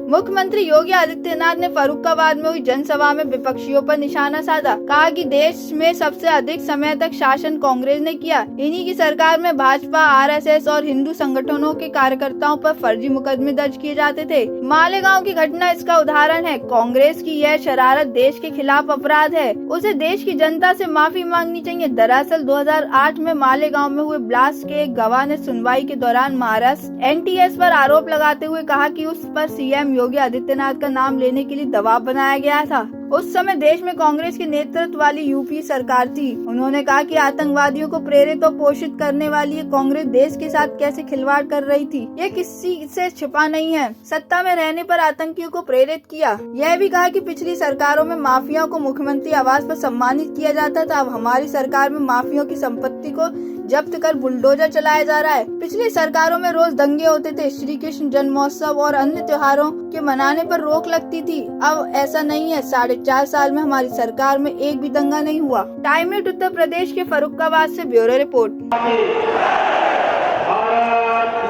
मुख्यमंत्री योगी आदित्यनाथ ने फर्रुखाबाद में हुई जनसभा में विपक्षियों पर निशाना साधा। कहा कि देश में सबसे अधिक समय तक शासन कांग्रेस ने किया। इन्हीं की सरकार में भाजपा, आरएसएस और हिंदू संगठनों के कार्यकर्ताओं पर फर्जी मुकदमे दर्ज किए जाते थे। मालेगांव की घटना इसका उदाहरण है। कांग्रेस की यह शरारत देश के खिलाफ अपराध है। उसे देश की जनता से माफी मांगनी चाहिए। दरअसल 2008 में मालेगांव में हुए ब्लास्ट के एक गवाह ने सुनवाई के दौरान महाराष्ट्र एनटीएस पर आरोप लगाते हुए कहा कि उस पर सीएम योगी आदित्यनाथ का नाम लेने के लिए दबाव बनाया गया था। उस समय देश में कांग्रेस के नेतृत्व वाली यूपी सरकार थी। उन्होंने कहा कि आतंकवादियों को प्रेरित और पोषित करने वाली ये कांग्रेस देश के साथ कैसे खिलवाड़ कर रही थी, ये किसी से छिपा नहीं है। सत्ता में रहने पर आतंकियों को प्रेरित किया। यह भी कहा कि पिछली सरकारों में माफियाओं को मुख्यमंत्री आवास पर सम्मानित किया जाता था। अब हमारी सरकार में माफियाओं की संपत्ति को जब्त कर बुलडोजर चलाया जा रहा है। पिछली सरकारों में रोज दंगे होते थे। श्री कृष्ण जन्मोत्सव और अन्य त्योहारों के मनाने पर रोक लगती थी। अब ऐसा नहीं है। 4.5 साल में हमारी सरकार में एक भी दंगा नहीं हुआ। टाइम न्यूज़ उत्तर प्रदेश के फर्रुखाबाद से ब्यूरो रिपोर्ट। भारत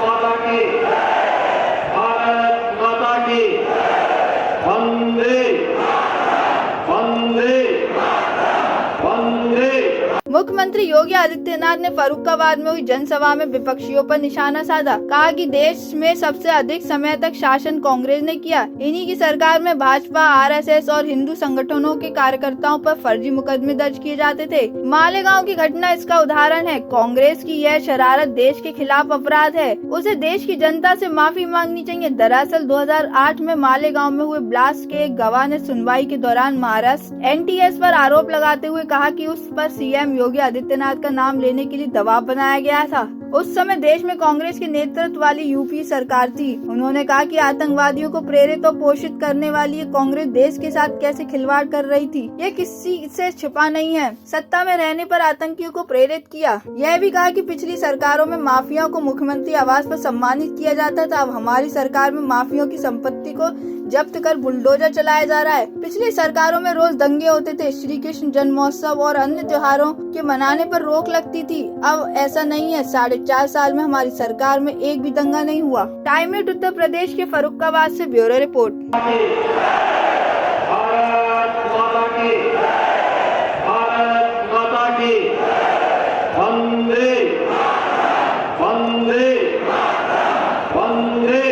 माता की, भारत माता की, वंदे वंदे वंदे। मुख्यमंत्री योगी आदित्यनाथ ने फर्रुखाबाद में हुई जनसभा में विपक्षियों पर निशाना साधा। कहा कि देश में सबसे अधिक समय तक शासन कांग्रेस ने किया। इन्हीं की सरकार में भाजपा, आरएसएस और हिंदू संगठनों के कार्यकर्ताओं पर फर्जी मुकदमे दर्ज किए जाते थे। मालेगांव की घटना इसका उदाहरण है। कांग्रेस की यह शरारत देश के खिलाफ अपराध है। उसे देश की जनता से माफी मांगनी चाहिए। दरअसल 2008 में मालेगांव में हुए ब्लास्ट के एक गवाह ने सुनवाई के दौरान महाराष्ट्र एनटीएस पर आरोप लगाते हुए कहा कि उस पर सीएम योगी आदित्यनाथ का नाम लेने के लिए दबाव बनाया गया था। उस समय देश में कांग्रेस के नेतृत्व वाली यूपी सरकार थी। उन्होंने कहा कि आतंकवादियों को प्रेरित और पोषित करने वाली ये कांग्रेस देश के साथ कैसे खिलवाड़ कर रही थी, ये किसी से छिपा नहीं है। सत्ता में रहने पर आतंकियों को प्रेरित किया। यह भी कहा कि पिछली सरकारों में माफियाओं को मुख्यमंत्री आवास पर सम्मानित किया जाता था। अब हमारी सरकार में माफियाओं की संपत्ति को जब्त कर बुलडोजर चलाया जा रहा है। पिछली सरकारों में रोज दंगे होते थे। श्री कृष्ण जन्मोत्सव और अन्य त्योहारों के मनाने पर रोक लगती थी। अब ऐसा नहीं है। 4.5 साल में हमारी सरकार में एक भी दंगा नहीं हुआ। टाइम न्यूज़ उत्तर प्रदेश के फर्रुखाबाद से ब्यूरो रिपोर्ट। भारत माता की, भारत माता की, वंदे वंदे वंदे।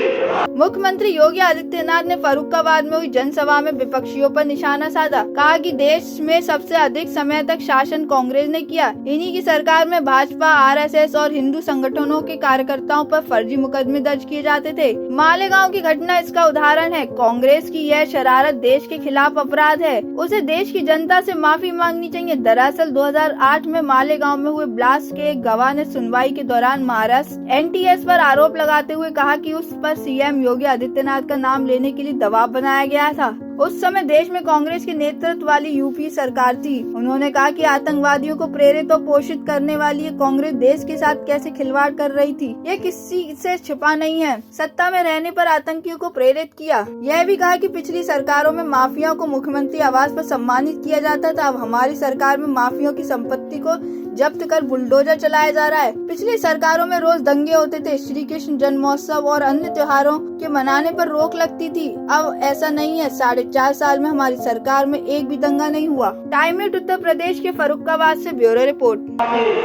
मुख्यमंत्री योगी आदित्यनाथ ने फर्रुखाबाद में हुई जनसभा में विपक्षियों पर निशाना साधा। कहा कि देश में सबसे अधिक समय तक शासन कांग्रेस ने किया। इन्हीं की सरकार में भाजपा, आरएसएस और हिंदू संगठनों के कार्यकर्ताओं पर फर्जी मुकदमे दर्ज किए जाते थे। मालेगांव की घटना इसका उदाहरण है। कांग्रेस की यह शरारत देश के खिलाफ अपराध है। उसे देश की जनता से माफी मांगनी चाहिए। दरअसल 2008 में मालेगांव में हुए ब्लास्ट के एक गवाह ने सुनवाई के दौरान महाराष्ट्र एनटीएस पर आरोप लगाते हुए कहा कि उस पर सीएम योगी आदित्यनाथ का नाम लेने के लिए दबाव बनाया गया था। उस समय देश में कांग्रेस के नेतृत्व वाली यूपी सरकार थी। उन्होंने कहा कि आतंकवादियों को प्रेरित और पोषित करने वाली ये कांग्रेस देश के साथ कैसे खिलवाड़ कर रही थी, ये किसी से छिपा नहीं है। सत्ता में रहने पर आतंकियों को प्रेरित किया। यह भी कहा कि पिछली सरकारों में माफियाओं को मुख्यमंत्री आवास पर सम्मानित किया जाता था। अब हमारी सरकार में माफियाओं की संपत्ति को जब्त कर बुलडोजर चलाया जा रहा है। पिछली सरकारों में रोज दंगे होते थे। श्री कृष्ण जन्मोत्सव और अन्य त्योहारों के मनाने पर रोक लगती थी। अब ऐसा नहीं है। 4.5 साल में हमारी सरकार में एक भी दंगा नहीं हुआ। टाइम न्यूज़ उत्तर प्रदेश के फर्रुखाबाद से ब्यूरो रिपोर्ट। भारत